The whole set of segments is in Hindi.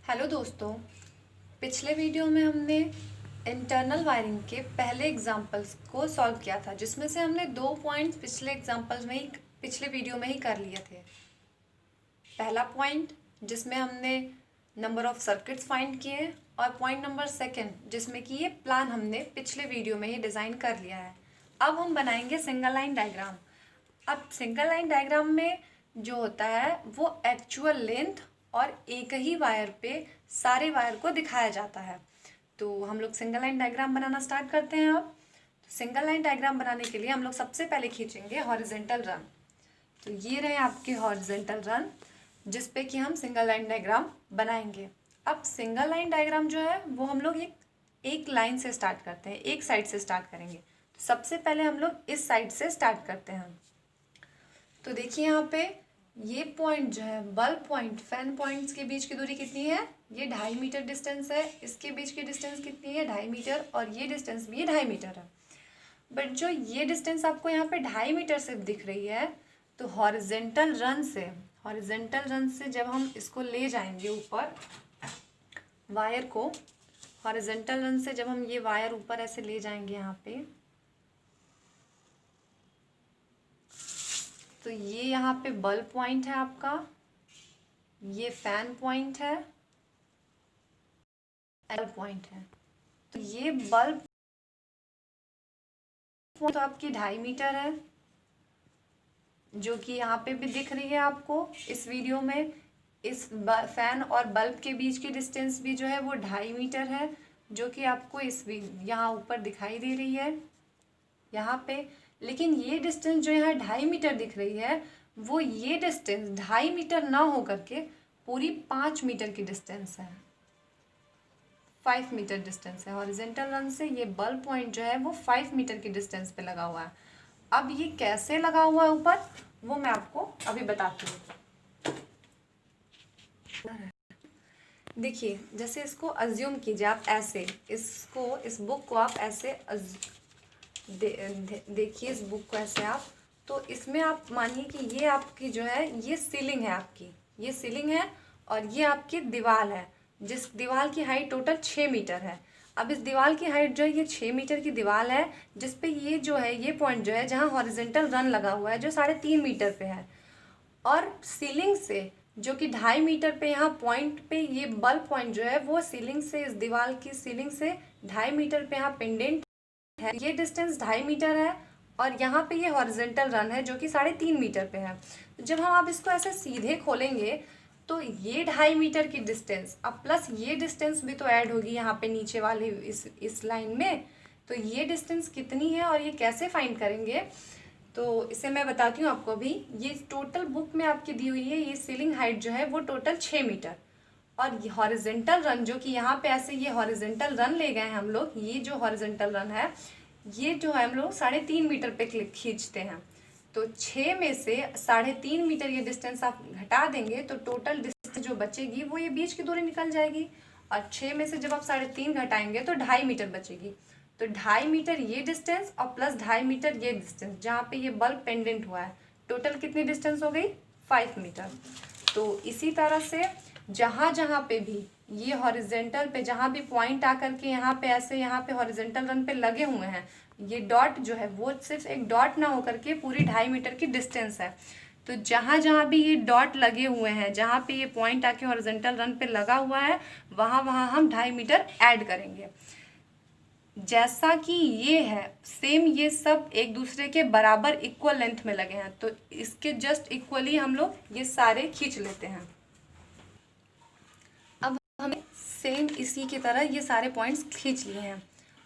हेलो दोस्तों, पिछले वीडियो में हमने इंटरनल वायरिंग के पहले एग्जांपल्स को सॉल्व किया था, जिसमें से हमने 2 पॉइंट्स पिछले वीडियो में ही कर लिए थे। पहला पॉइंट जिसमें हमने नंबर ऑफ सर्किट्स फाइंड किए और पॉइंट नंबर सेकंड जिसमें कि ये प्लान हमने पिछले वीडियो में ही डिज़ाइन कर लिया है। अब हम बनाएंगे सिंगल लाइन डायग्राम। अब सिंगल लाइन डायग्राम में जो होता है वो एक्चुअल लेंथ और एक ही वायर पे सारे वायर को दिखाया जाता है। तो हम लोग सिंगल लाइन डायग्राम बनाना स्टार्ट करते हैं। अब तो सिंगल लाइन डायग्राम बनाने के लिए हम लोग सबसे पहले खींचेंगे हॉरिजेंटल रन। तो ये रहे आपके हॉरिजेंटल रन जिस पे कि हम सिंगल लाइन डायग्राम बनाएंगे। अब सिंगल लाइन डायग्राम जो है वो हम लोग एक लाइन से स्टार्ट करते हैं, एक साइड से स्टार्ट करेंगे। तो सबसे पहले हम लोग इस साइड से स्टार्ट करते हैं। तो देखिए यहाँ पे ये पॉइंट जो है बल्ब पॉइंट फैन पॉइंट्स के बीच की दूरी कितनी है, ये 2.5 मीटर डिस्टेंस है। इसके बीच की डिस्टेंस कितनी है, 2.5 मीटर, और ये डिस्टेंस भी 2.5 मीटर है। बट जो ये डिस्टेंस आपको यहाँ पे 2.5 मीटर से दिख रही है, तो हॉरिजेंटल रन से जब हम इसको ले जाएंगे ऊपर वायर को, हॉरिजेंटल रन से जब हम ये वायर ऊपर ऐसे ले जाएंगे यहाँ पे, तो ये यहाँ पे बल्ब पॉइंट है आपका, ये फैन पॉइंट है, एल पॉइंट है। तो ये बल्ब तो आपकी 2.5 मीटर है, जो कि यहाँ पे भी दिख रही है आपको इस वीडियो में। इस फैन और बल्ब के बीच की डिस्टेंस भी जो है वो 2.5 मीटर है, जो कि आपको यहाँ ऊपर दिखाई दे रही है यहाँ पे। लेकिन ये डिस्टेंस जो यहाँ 2.5 मीटर दिख रही है, वो ये डिस्टेंस 2.5 मीटर ना हो करके पूरी 5 मीटर की डिस्टेंस है, 5 मीटर डिस्टेंस है। हॉरिजेंटल रन से ये बल्ब पॉइंट जो है वो 5 मीटर की डिस्टेंस पे लगा हुआ है। अब ये कैसे लगा हुआ है ऊपर, वो मैं आपको अभी बताती हूँ। देखिए, जैसे इसको अज्यूम कीजिए आप ऐसे, इस बुक को आप ऐसे देखिए इस बुक को ऐसे आप, तो इसमें आप मानिए कि ये आपकी जो है ये सीलिंग है आपकी, ये सीलिंग है और ये आपकी दीवार है, जिस दीवार की हाइट टोटल 6 मीटर है। अब इस दीवार की हाइट जो है ये 6 मीटर की दीवार है, जिस पे ये जो है ये पॉइंट जो है जहाँ हॉरिजेंटल रन लगा हुआ है जो 3.5 मीटर पे है, और सीलिंग से जो कि 2.5 मीटर पे यहाँ पॉइंट पे ये बल्ब पॉइंट जो है वो सीलिंग से, इस दीवार की सीलिंग से 2.5 मीटर पे यहाँ पेंडेंट है। ये डिस्टेंस 2.5 मीटर है और यहाँ पे ये हॉरिजेंटल रन है जो कि 3.5 मीटर पे है। तो जब हम आप इसको ऐसे सीधे खोलेंगे तो ये 2.5 मीटर की डिस्टेंस अब प्लस ये डिस्टेंस भी तो ऐड होगी यहाँ पे नीचे वाले इस लाइन में। तो ये डिस्टेंस कितनी है और ये कैसे फाइंड करेंगे, तो इसे मैं बताती हूँ आपको अभी। ये टोटल बुक में आपकी दी हुई है, ये सीलिंग हाइट जो है वो टोटल 6 मीटर, और हॉरिजेंटल रन जो कि यहाँ पे ऐसे ये हॉरिजेंटल रन ले गए हैं हम लोग, ये जो हॉरिजेंटल रन है ये जो है हम लोग 3.5 मीटर पे खींचते हैं। तो 6 में से 3.5 मीटर ये डिस्टेंस आप घटा देंगे तो टोटल डिस्टेंस जो बचेगी वो ये बीच की दूरी निकल जाएगी, और 6 में से जब आप 3.5 घटाएंगे तो 2.5 मीटर बचेगी। तो 2.5 मीटर ये डिस्टेंस और प्लस 2.5 मीटर ये डिस्टेंस जहाँ पे ये बल्ब पेंडेंट हुआ है, टोटल कितनी डिस्टेंस हो गई, 5 मीटर। तो इसी तरह से जहाँ जहाँ पे भी ये हॉरिजेंटल पे जहाँ भी पॉइंट आकर के यहाँ पे ऐसे यहाँ पे हॉरिजेंटल रन पे लगे हुए हैं, ये डॉट जो है वो सिर्फ एक डॉट ना होकर के पूरी 2.5 मीटर की डिस्टेंस है। तो जहाँ जहाँ भी ये डॉट लगे हुए हैं, जहाँ पे ये पॉइंट आके हॉरिजेंटल रन पे लगा हुआ है, वहाँ वहाँ हम 2.5 मीटर ऐड करेंगे। जैसा कि ये है सेम ये सब एक दूसरे के बराबर इक्वल लेंथ में लगे हैं, तो इसके जस्ट इक्वली हम लोग ये सारे खींच लेते हैं। अब हमें सेम इसी की तरह ये सारे पॉइंट्स खींच लिए हैं।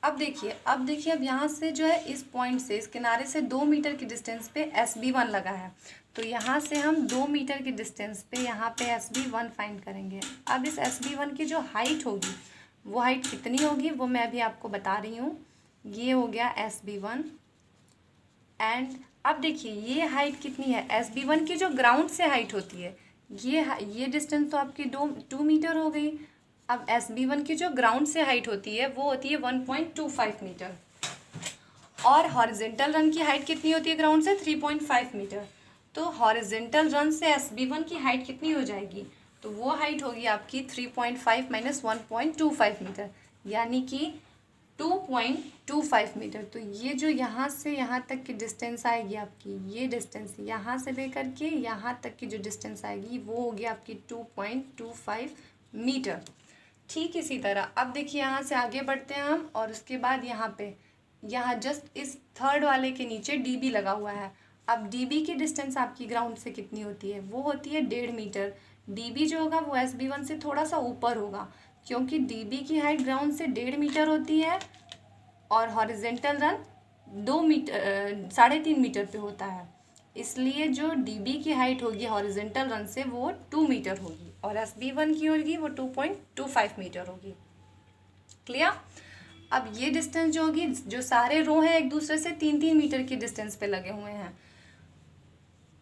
अब देखिए अब यहाँ से जो है इस पॉइंट से, इस किनारे से 2 मीटर की डिस्टेंस पे SB1 लगा है। तो यहाँ से हम 2 मीटर की डिस्टेंस पे यहाँ पे SB1 फाइंड करेंगे। अब इस SB1 की जो हाइट होगी वो हाइट कितनी होगी वो मैं अभी आपको बता रही हूँ। ये हो गया SB1, एंड अब देखिए ये हाइट कितनी है, SB1 की जो ग्राउंड से हाइट होती है, ये डिस्टेंस तो आपकी 2 मीटर हो गई। अब SB1 की जो ग्राउंड से हाइट होती है वो होती है 1.25 मीटर, और हॉरिजेंटल रन की हाइट कितनी होती है ग्राउंड से, 3.5 मीटर। तो हॉरिजेंटल रन से SB1 की हाइट कितनी हो जाएगी, तो वो हाइट होगी आपकी 3.5 माइनस 1.25 मीटर, यानी कि 2.25 मीटर। तो ये जो यहाँ से यहाँ तक की डिस्टेंस आएगी आपकी, ये डिस्टेंस यहाँ से लेकर के यहाँ तक की जो डिस्टेंस आएगी वो होगी आपकी 2.25 मीटर। ठीक इसी तरह अब देखिए यहाँ से आगे बढ़ते हैं हम, और उसके बाद यहाँ पे यहाँ जस्ट इस थर्ड वाले के नीचे डीबी लगा हुआ है। अब डीबी की डिस्टेंस आपकी ग्राउंड से कितनी होती है, वो होती है 1.5 मीटर। डीबी जो होगा वो SB1 से थोड़ा सा ऊपर होगा, क्योंकि डीबी की हाइट ग्राउंड से 1.5 मीटर होती है और हॉरिजेंटल रन 2 मीटर 3.5 मीटर पे होता है। इसलिए जो डीबी की हाइट होगी हॉरिजेंटल रन से वो 2 मीटर होगी, और SB1 की होगी वो 2.25 मीटर होगी। क्लियर? अब ये डिस्टेंस जो होगी, जो सारे रो हैं एक दूसरे से 3-3 मीटर की डिस्टेंस पे लगे हुए हैं।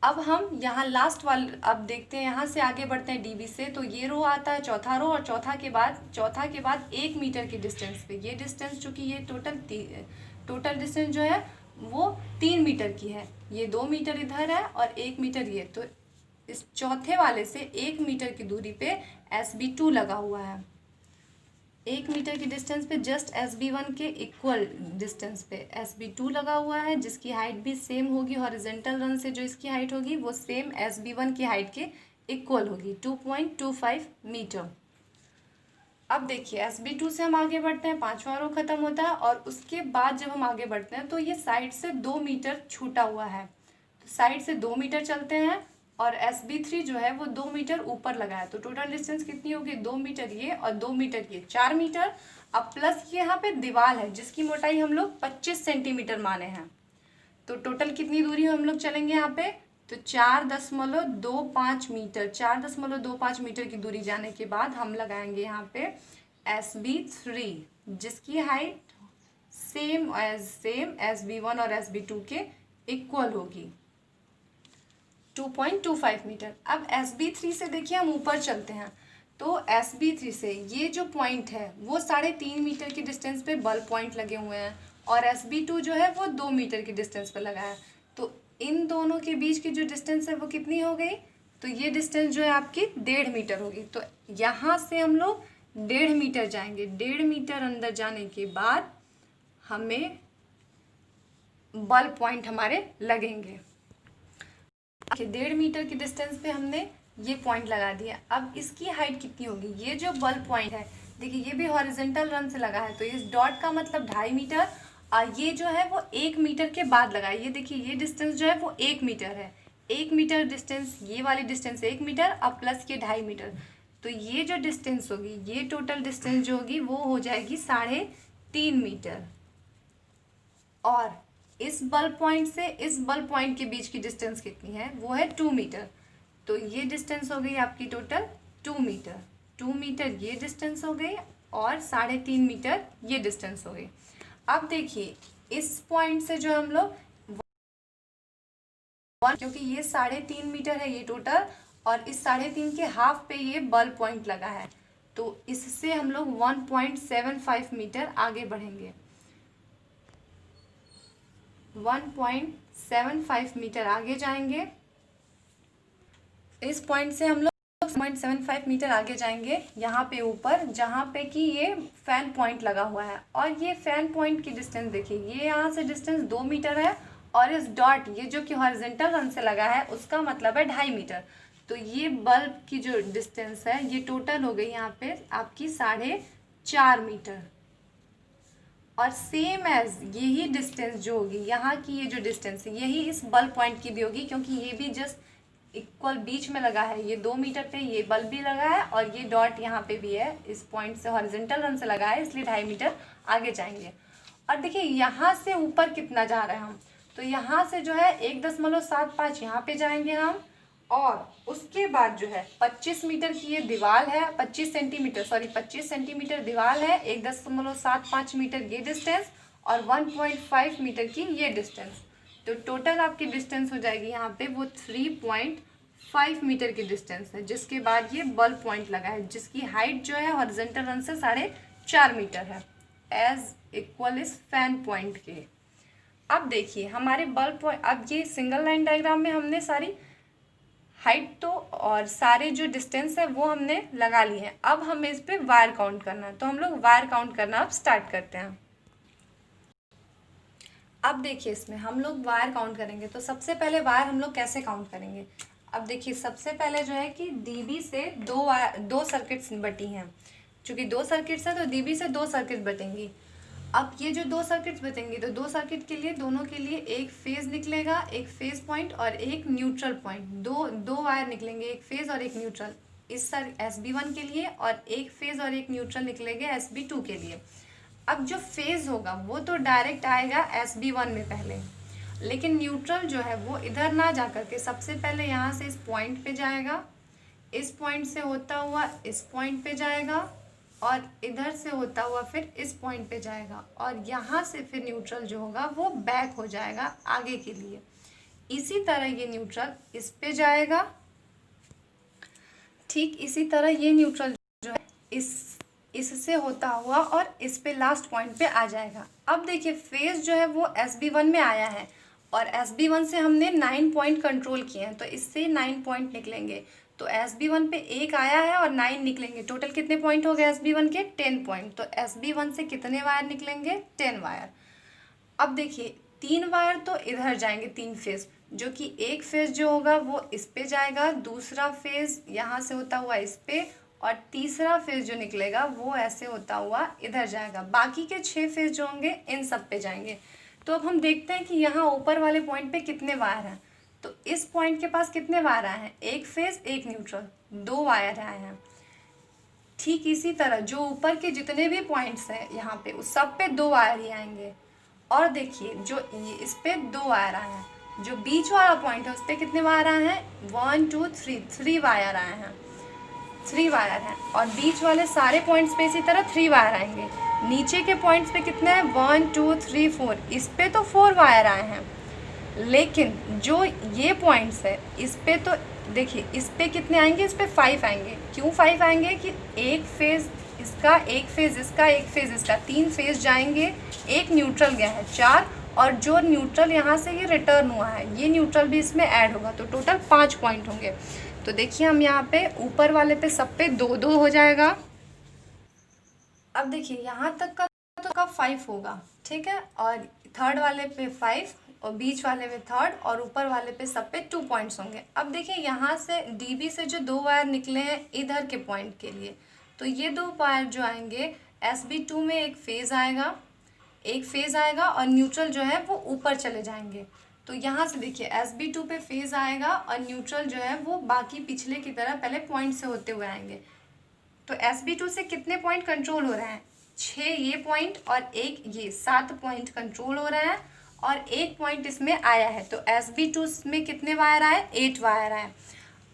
अब हम यहाँ लास्ट वाले अब देखते हैं, यहाँ से आगे बढ़ते हैं डीबी से। तो ये रो आता है चौथा रो, और चौथा के बाद 1 मीटर की डिस्टेंस पे ये डिस्टेंस, चूँकि ये टोटल डिस्टेंस जो है वो 3 मीटर की है। ये 2 मीटर इधर है और 1 मीटर ये, तो इस चौथे वाले से 1 मीटर की दूरी पे SB2 लगा हुआ है। 1 मीटर की डिस्टेंस पे जस्ट SB1 के इक्वल डिस्टेंस पे SB2 लगा हुआ है, जिसकी हाइट भी सेम होगी। हॉरिजेंटल रन से जो इसकी हाइट होगी वो सेम SB1 की हाइट के इक्वल होगी, 2.25 मीटर। अब देखिए SB2 से हम आगे बढ़ते हैं, 5वां रो खत्म होता है, और उसके बाद जब हम आगे बढ़ते हैं तो ये साइड से 2 मीटर छूटा हुआ है। तो साइड से 2 मीटर चलते हैं, और SB3 जो है वो 2 मीटर ऊपर लगा है। तो टोटल डिस्टेंस कितनी होगी, 2 मीटर ये और 2 मीटर ये, 4 मीटर। अब प्लस ये यहाँ पे दीवार है जिसकी मोटाई हम लोग 25 सेंटीमीटर माने हैं। तो टोटल कितनी दूरी हम लोग चलेंगे यहाँ पे, तो 4.25 मीटर, 4.25 मीटर की दूरी जाने के बाद हम लगाएंगे यहाँ पे SB3, जिसकी हाइट सेम SB1 और SB2 के इक्वल होगी, 2.25 मीटर। अब SB3 से देखिए हम ऊपर चलते हैं, तो SB3 से ये जो पॉइंट है वो 3.5 मीटर की डिस्टेंस पे बल्ब पॉइंट लगे हुए हैं, और SB2 जो है वो 2 मीटर की डिस्टेंस पे लगा है। तो इन दोनों के बीच की जो डिस्टेंस है वो कितनी हो गई, तो ये डिस्टेंस जो है आपकी 1.5 मीटर होगी। तो यहाँ से हम लोग 1.5 मीटर जाएंगे। 1.5 मीटर अंदर जाने के बाद हमें बल्ब पॉइंट हमारे लगेंगे। 1.5 मीटर की डिस्टेंस पे हमने ये पॉइंट लगा दिया। अब इसकी हाइट कितनी होगी, ये जो बल्ब पॉइंट है देखिए ये भी हॉरिजेंटल रन से लगा है, तो इस डॉट का मतलब 2.5 मीटर, और ये जो है वो 1 मीटर के बाद लगा है। ये देखिए ये डिस्टेंस जो है वो 1 मीटर है। 1 मीटर डिस्टेंस, ये वाली डिस्टेंस 1 मीटर, अब प्लस ये 2.5 मीटर, तो ये जो डिस्टेंस होगी, ये टोटल डिस्टेंस जो होगी वो हो जाएगी 3.5 मीटर। और इस बल्ब पॉइंट से इस बल्ब पॉइंट के बीच की डिस्टेंस कितनी है, वो है 2 मीटर। तो ये डिस्टेंस हो गई आपकी टोटल 2 मीटर। 2 मीटर ये डिस्टेंस हो गई, और 3.5 मीटर ये डिस्टेंस हो गई। अब देखिए इस पॉइंट से जो हम लोग, क्योंकि ये 3.5 मीटर है ये टोटल, और इस 3.5 के हाफ पे ये बल्ब पॉइंट लगा है, तो इससे हम लोग 1.75 मीटर आगे बढ़ेंगे। 1.75 मीटर आगे जाएंगे। इस पॉइंट से हम लोग 1.75 मीटर आगे जाएंगे यहाँ पे ऊपर, जहाँ पे कि ये फैन पॉइंट लगा हुआ है। और ये फैन पॉइंट की डिस्टेंस देखिए, ये यहाँ से डिस्टेंस 2 मीटर है, और इस डॉट ये जो कि हॉरिजेंटल रन से लगा है उसका मतलब है 2.5 मीटर। तो ये बल्ब की जो डिस्टेंस है ये टोटल हो गई यहाँ पे आपकी 4.5 मीटर। और सेम एज यही डिस्टेंस जो होगी, यहाँ की ये जो डिस्टेंस है यही इस बल्ब पॉइंट की भी होगी, क्योंकि ये भी जस्ट इक्वल बीच में लगा है। ये 2 मीटर पे ये बल्ब भी लगा है, और ये डॉट यहाँ पे भी है, इस पॉइंट से हॉरिजेंटल रन से लगा है, इसलिए 2.5 मीटर आगे जाएंगे। और देखिए यहाँ से ऊपर कितना जा रहे हैं हम, तो यहाँ से जो है 1.75 यहाँ पे जाएंगे हम, और उसके बाद जो है 25 मीटर की ये दीवार है, 25 सेंटीमीटर दीवार है, 1.75 मीटर ये डिस्टेंस, और 1.5 मीटर की ये डिस्टेंस। तो टोटल आपकी डिस्टेंस हो जाएगी यहाँ पे वो 3.5 मीटर की डिस्टेंस है, जिसके बाद ये बल्ब पॉइंट लगा है, जिसकी हाइट जो है हॉरिजॉन्टल रन से 4.5 मीटर है, एज इक्वल इस फैन पॉइंट के। अब देखिए हमारे बल्ब पॉइंट, अब ये सिंगल लाइन डायग्राम में हमने सारी हाइट तो और सारे जो डिस्टेंस है वो हमने लगा लिए हैं। अब हमें इस पे वायर काउंट करना है, तो हम लोग वायर काउंट करना अब स्टार्ट करते हैं। अब देखिए इसमें हम लोग वायर काउंट करेंगे, तो सबसे पहले वायर हम लोग कैसे काउंट करेंगे। अब देखिए सबसे पहले जो है कि डीबी से दो सर्किट्स बटी हैं। चूंकि दो सर्किट्स हैं तो डीबी से दो सर्किट बटेंगी। अब ये जो दो सर्किट्स बचेंगी, तो दो सर्किट के लिए दोनों के लिए एक फेज निकलेगा, एक फेज पॉइंट और एक न्यूट्रल पॉइंट। दो वायर निकलेंगे, एक फेज और एक न्यूट्रल, इस SB1 के लिए, और एक फेज और एक न्यूट्रल निकलेंगे SB2 के लिए। अब जो फेज होगा वो तो डायरेक्ट आएगा SB1 में पहले, लेकिन न्यूट्रल जो है वो इधर ना जा करके सबसे पहले यहाँ से इस पॉइंट पे जाएगा, इस पॉइंट से होता हुआ इस पॉइंट पे जाएगा, और इधर से होता हुआ फिर इस पॉइंट पे जाएगा, और यहाँ से फिर न्यूट्रल जो होगा वो बैक हो जाएगा आगे के लिए। इसी तरह ये न्यूट्रल इस पे जाएगा, ठीक इसी तरह ये न्यूट्रल जो है इससे होता हुआ और इस पे लास्ट पॉइंट पे आ जाएगा। अब देखिए फेज जो है वो SB1 में आया है, और SB1 से हमने 9 पॉइंट कंट्रोल किए हैं, तो इससे 9 पॉइंट निकलेंगे। तो SB1 पे एक आया है और 9 निकलेंगे। टोटल कितने पॉइंट हो गए SB1 के? 10 पॉइंट। तो SB1 से कितने वायर निकलेंगे? 10 वायर। अब देखिए 3 वायर तो इधर जाएंगे, 3 फेज, जो कि एक फेज जो होगा वो इस पे जाएगा, दूसरा फेज यहाँ से होता हुआ इस पे, और तीसरा फेज जो निकलेगा वो ऐसे होता हुआ इधर जाएगा। बाकी के 6 फेज जो होंगे इन सब पे जाएंगे। तो अब हम देखते हैं कि यहाँ ऊपर वाले पॉइंट पे कितने वायर हैं। तो इस पॉइंट के पास कितने वायर आए हैं? एक फेज एक न्यूट्रल, 2 वायर आए हैं। ठीक इसी तरह जो ऊपर के जितने भी पॉइंट्स हैं यहाँ पे उस सब पे 2 वायर ही आएंगे। और देखिए जो इस पे 2 वायर आए हैं, जो बीच वाला पॉइंट है उस पे कितने वायर आए हैं? 1 2 3 वायर आए हैं, 3 वायर हैं। और बीच वाले सारे पॉइंट्स पे इसी तरह 3 वायर आएंगे। नीचे के पॉइंट्स पे कितने हैं? 1 2 3 4, इस पे तो 4 वायर आए हैं। लेकिन जो ये पॉइंट्स है इस पे तो देखिए इस पे कितने आएंगे? इस पे 5 आएंगे। क्यों 5 आएंगे? कि एक फेज इसका, एक फेज इसका, एक फेज इसका, 3 फेज जाएंगे, एक न्यूट्रल गया है 4, और जो न्यूट्रल यहाँ से ये रिटर्न हुआ है ये न्यूट्रल भी इसमें ऐड होगा, तो टोटल 5 पॉइंट होंगे। तो देखिए हम यहाँ पे ऊपर वाले पे सब पे 2-2 हो जाएगा। अब देखिए यहाँ तक का तो 5 होगा, ठीक है, और थर्ड वाले पे 5, और बीच वाले पे 3rd, और ऊपर वाले पे सब पे 2 पॉइंट्स होंगे। अब देखिए यहाँ से डीबी से जो 2 वायर निकले हैं इधर के पॉइंट के लिए, तो ये 2 वायर जो आएंगे SB2 में एक फेज आएगा और न्यूट्रल जो है वो ऊपर चले जाएंगे। तो यहाँ से देखिए SB2 पे फेज आएगा और न्यूट्रल जो है वो बाकी पिछले की तरह पहले पॉइंट से होते हुए आएंगे। तो SB2 से कितने पॉइंट कंट्रोल हो रहे हैं? 6 ये पॉइंट और एक ये, 7 पॉइंट कंट्रोल हो रहे हैं, और एक पॉइंट इसमें आया है। तो SB2 में कितने वायर आए? 8 वायर आए।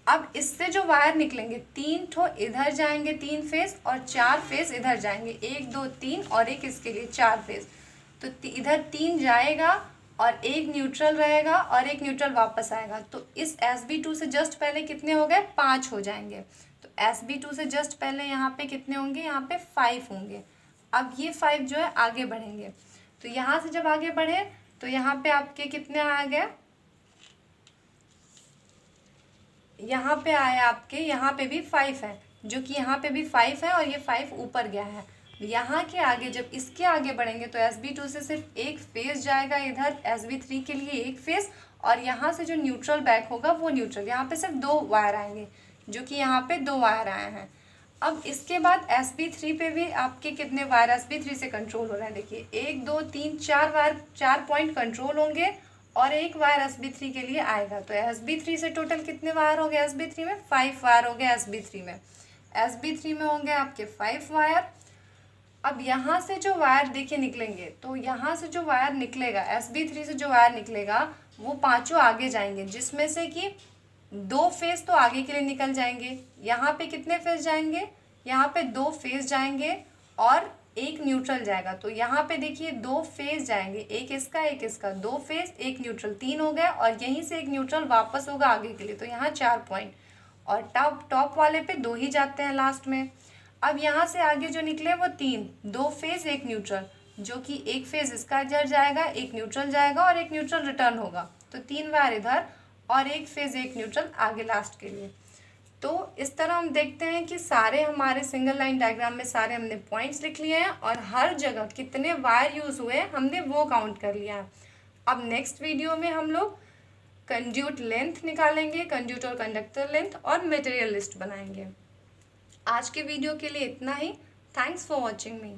अब इससे जो वायर निकलेंगे 3 ठो इधर जाएंगे, 3 फेज, और 4 फेज इधर जाएंगे, 1 2 3, और एक इसके लिए 4 फेज। तो इधर 3 जाएगा और एक न्यूट्रल रहेगा और एक न्यूट्रल वापस आएगा। तो इस SB2 से जस्ट पहले कितने हो गए? 5 हो जाएंगे। तो SB2 से जस्ट पहले यहाँ पे कितने होंगे? यहाँ पे 5 होंगे। अब ये 5 जो है आगे बढ़ेंगे, तो यहाँ से जब आगे बढ़े तो यहाँ पे आपके कितने आ गए? यहाँ पे आए आपके, यहाँ पे भी 5 है, जो कि यहाँ पे भी 5 है, और ये 5 ऊपर गया है। यहाँ के आगे जब इसके आगे बढ़ेंगे तो SB2 से सिर्फ एक फेज जाएगा इधर, SB3 के लिए एक फेज, और यहाँ से जो न्यूट्रल बैक होगा वो न्यूट्रल, यहाँ पे सिर्फ 2 वायर आएंगे, जो कि यहाँ पे 2 वायर आए हैं। अब इसके बाद SB3 पे भी आपके कितने वायर SB3 से कंट्रोल हो रहे हैं? देखिए 1 2 3 4 वायर, 4 पॉइंट कंट्रोल होंगे, और एक वायर SB3 के लिए आएगा। तो SB3 से टोटल कितने वायर हो गए? SB3 में 5 वायर हो गए। SB3 में होंगे आपके 5 वायर। अब यहाँ से जो वायर देखिए निकलेंगे, तो यहाँ से जो वायर निकलेगा SB3 से जो वायर निकलेगा वो 5 आगे जाएंगे, जिसमें से कि 2 फेज तो आगे के लिए निकल जाएंगे। यहाँ पे कितने फेज जाएंगे? यहाँ पे 2 फेज जाएंगे और एक न्यूट्रल जाएगा। तो यहाँ पे देखिए 2 फेज जाएंगे, एक इसका, 2 फेज एक न्यूट्रल, 3 हो गए, और यहीं से एक न्यूट्रल वापस होगा आगे के लिए, तो यहाँ 4 पॉइंट, और टॉप वाले पे 2 ही जाते हैं लास्ट में। अब यहाँ से आगे जो निकले वो 3, 2 फेज एक न्यूट्रल, जो कि एक फेज इसका इधर जाएगा, एक न्यूट्रल जाएगा और एक न्यूट्रल रिटर्न होगा। तो 3 वायर इधर और एक फेज एक न्यूट्रल आगे लास्ट के लिए। तो इस तरह हम देखते हैं कि सारे हमारे सिंगल लाइन डायग्राम में सारे हमने पॉइंट्स लिख लिए हैं और हर जगह कितने वायर यूज़ हुए हमने वो काउंट कर लिया है। अब नेक्स्ट वीडियो में हम लोग कंड्यूट लेंथ निकालेंगे, कंड्यूट और कंडक्टर लेंथ, और मटेरियल लिस्ट बनाएंगे। आज के वीडियो के लिए इतना ही। Thanks for watching me.